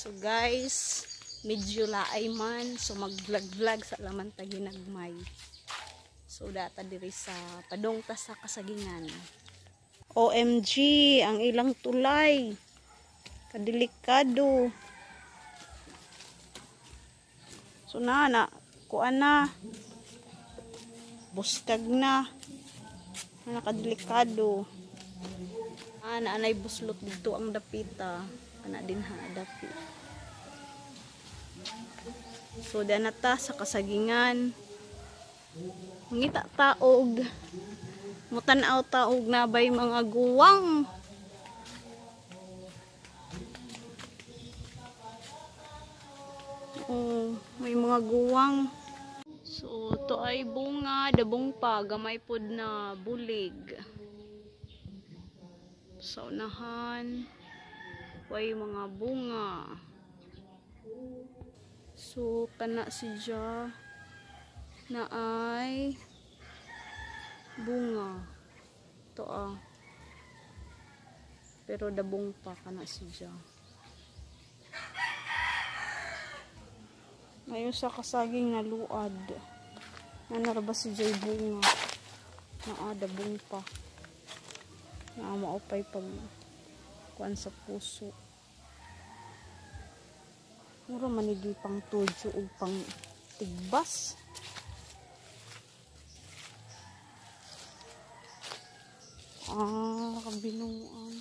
So guys, medyo laay man, so mag-vlog-vlog sa laman ta ginagmay. So data diri sa padong ta sa kasagingan. OMG, ang ilang tulay. Kadelikado. So na kuan na. Buskag na. Nakadelikado. Anay buslot dito ang dapita. Ana din ha dapi. So danata sa kasagingan. Ngita taog. Mutanaw taog na bay mga guwang. Oh, may mga guwang. So to ay bunga, dabong pa, gamay pod na bulig. Sa unahan, way mga bunga. So kana siya na ay bunga. To pero dabong pa kana siya. Ngayon sa kasaging naluad. Nanaraba si Jay bunga. Dabong pa. Maupay pag kuan sa puso. Mura manigi pang tudyo o pang tigbas. Kabinuan.